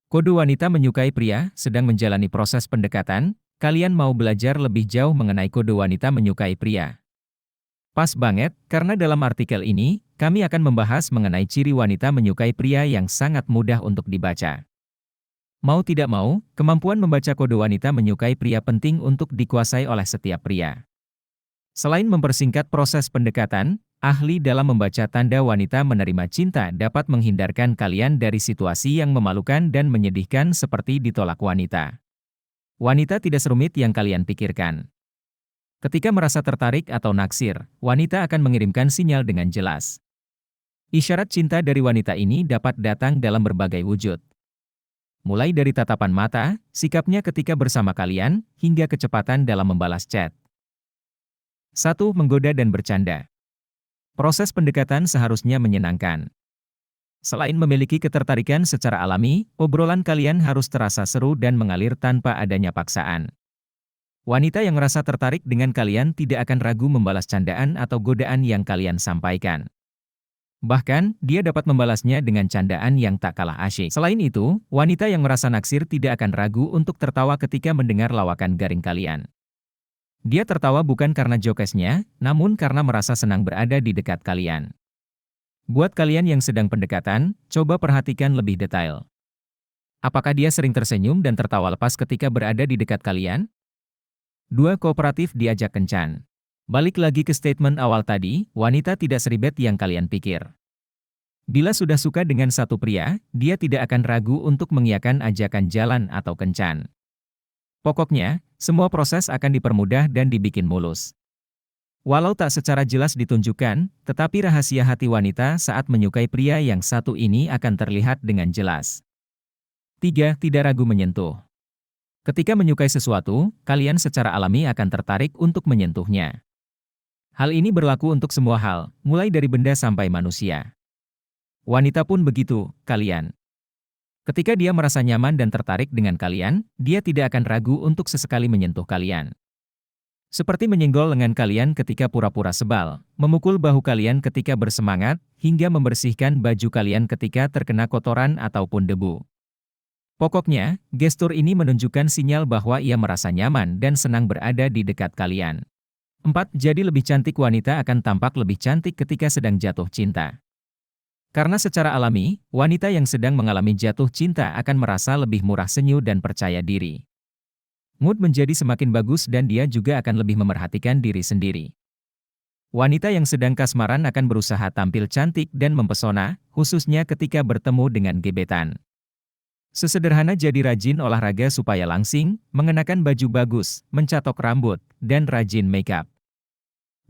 Kode wanita menyukai pria sedang menjalani proses pendekatan. Kalian mau belajar lebih jauh mengenai kode wanita menyukai pria? Pas banget, karena dalam artikel ini, kami akan membahas mengenai ciri wanita menyukai pria yang sangat mudah untuk dibaca. Mau tidak mau, kemampuan membaca kode wanita menyukai pria penting untuk dikuasai oleh setiap pria. Selain mempersingkat proses pendekatan, ahli dalam membaca tanda wanita menerima cinta dapat menghindarkan kalian dari situasi yang memalukan dan menyedihkan seperti ditolak wanita. Wanita tidak serumit yang kalian pikirkan. Ketika merasa tertarik atau naksir, wanita akan mengirimkan sinyal dengan jelas. Isyarat cinta dari wanita ini dapat datang dalam berbagai wujud. Mulai dari tatapan mata, sikapnya ketika bersama kalian, hingga kecepatan dalam membalas chat. 1. Menggoda dan bercanda. Proses pendekatan seharusnya menyenangkan. Selain memiliki ketertarikan secara alami, obrolan kalian harus terasa seru dan mengalir tanpa adanya paksaan. Wanita yang merasa tertarik dengan kalian tidak akan ragu membalas candaan atau godaan yang kalian sampaikan. Bahkan, dia dapat membalasnya dengan candaan yang tak kalah asyik. Selain itu, wanita yang merasa naksir tidak akan ragu untuk tertawa ketika mendengar lawakan garing kalian. Dia tertawa bukan karena jokesnya, namun karena merasa senang berada di dekat kalian. Buat kalian yang sedang pendekatan, coba perhatikan lebih detail. Apakah dia sering tersenyum dan tertawa lepas ketika berada di dekat kalian? 2. Kooperatif diajak kencan. Balik lagi ke statement awal tadi, wanita tidak seribet yang kalian pikir. Bila sudah suka dengan satu pria, dia tidak akan ragu untuk mengiyakan ajakan jalan atau kencan. Pokoknya, semua proses akan dipermudah dan dibikin mulus. Walau tak secara jelas ditunjukkan, tetapi rahasia hati wanita saat menyukai pria yang satu ini akan terlihat dengan jelas. 3. Tidak ragu menyentuh. Ketika menyukai sesuatu, kalian secara alami akan tertarik untuk menyentuhnya. Hal ini berlaku untuk semua hal, mulai dari benda sampai manusia. Wanita pun begitu, kalian. Ketika dia merasa nyaman dan tertarik dengan kalian, dia tidak akan ragu untuk sesekali menyentuh kalian. Seperti menyenggol lengan kalian ketika pura-pura sebal, memukul bahu kalian ketika bersemangat, hingga membersihkan baju kalian ketika terkena kotoran ataupun debu. Pokoknya, gestur ini menunjukkan sinyal bahwa ia merasa nyaman dan senang berada di dekat kalian. 4. Jadi lebih cantik. Wanita akan tampak lebih cantik ketika sedang jatuh cinta. Karena secara alami, wanita yang sedang mengalami jatuh cinta akan merasa lebih murah senyum dan percaya diri. Mood menjadi semakin bagus dan dia juga akan lebih memerhatikan diri sendiri. Wanita yang sedang kasmaran akan berusaha tampil cantik dan mempesona, khususnya ketika bertemu dengan gebetan. Sesederhana jadi rajin olahraga supaya langsing, mengenakan baju bagus, mencatok rambut, dan rajin makeup.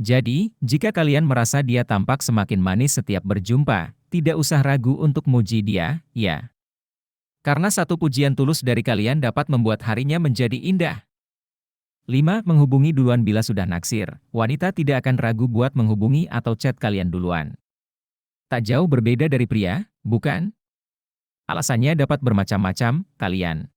Jadi, jika kalian merasa dia tampak semakin manis setiap berjumpa, tidak usah ragu untuk muji dia, ya. Karena satu pujian tulus dari kalian dapat membuat harinya menjadi indah. 5. Menghubungi duluan. Bila sudah naksir, wanita tidak akan ragu buat menghubungi atau chat kalian duluan. Tak jauh berbeda dari pria, bukan? Alasannya dapat bermacam-macam, kalian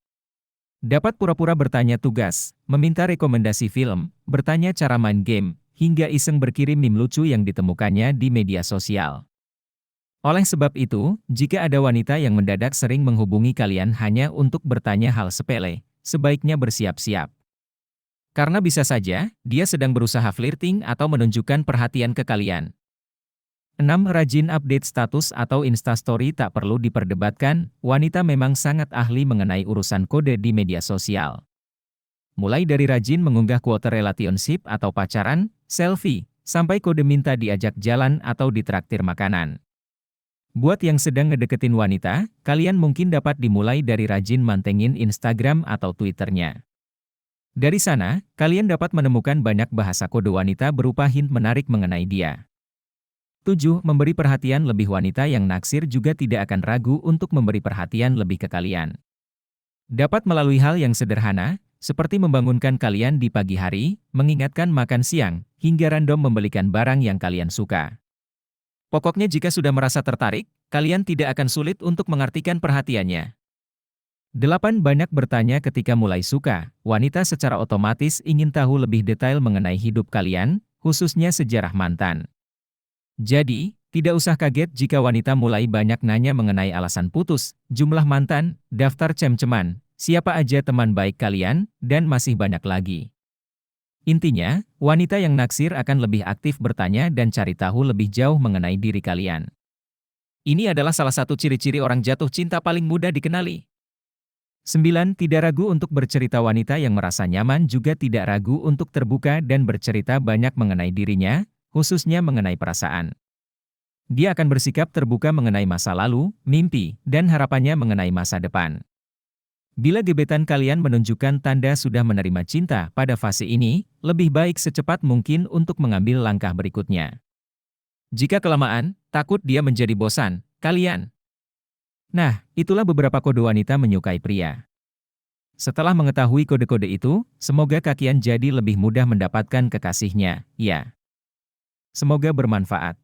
dapat pura-pura bertanya tugas, meminta rekomendasi film, bertanya cara main game, hingga iseng berkirim meme lucu yang ditemukannya di media sosial. Oleh sebab itu, jika ada wanita yang mendadak sering menghubungi kalian hanya untuk bertanya hal sepele, sebaiknya bersiap-siap. Karena bisa saja, dia sedang berusaha flirting atau menunjukkan perhatian ke kalian. 6. Rajin update status atau instastory. Tak perlu diperdebatkan, wanita memang sangat ahli mengenai urusan kode di media sosial. Mulai dari rajin mengunggah quote relationship atau pacaran, selfie, sampai kode minta diajak jalan atau ditraktir makanan. Buat yang sedang ngedeketin wanita, kalian mungkin dapat dimulai dari rajin mantengin Instagram atau Twitternya. Dari sana, kalian dapat menemukan banyak bahasa kode wanita berupa hint menarik mengenai dia. 7. Memberi perhatian lebih. Wanita yang naksir juga tidak akan ragu untuk memberi perhatian lebih ke kalian. Dapat melalui hal yang sederhana, seperti membangunkan kalian di pagi hari, mengingatkan makan siang, hingga random membelikan barang yang kalian suka. Pokoknya jika sudah merasa tertarik, kalian tidak akan sulit untuk mengartikan perhatiannya. 8. Banyak bertanya. Ketika mulai suka, wanita secara otomatis ingin tahu lebih detail mengenai hidup kalian, khususnya sejarah mantan. Jadi, Tidak usah kaget jika wanita mulai banyak nanya mengenai alasan putus, jumlah mantan, daftar cem-ceman, siapa aja teman baik kalian, dan masih banyak lagi. Intinya, wanita yang naksir akan lebih aktif bertanya dan cari tahu lebih jauh mengenai diri kalian. Ini adalah salah satu ciri-ciri orang jatuh cinta paling mudah dikenali. 9. Tidak ragu untuk bercerita. Wanita yang merasa nyaman juga tidak ragu untuk terbuka dan bercerita banyak mengenai dirinya, khususnya mengenai perasaan. Dia akan bersikap terbuka mengenai masa lalu, mimpi, dan harapannya mengenai masa depan. Bila gebetan kalian menunjukkan tanda sudah menerima cinta pada fase ini, lebih baik secepat mungkin untuk mengambil langkah berikutnya. Jika kelamaan, takut dia menjadi bosan, kalian. Nah, itulah beberapa kode wanita menyukai pria. Setelah mengetahui kode-kode itu, semoga kalian jadi lebih mudah mendapatkan kekasihnya, ya. Semoga bermanfaat.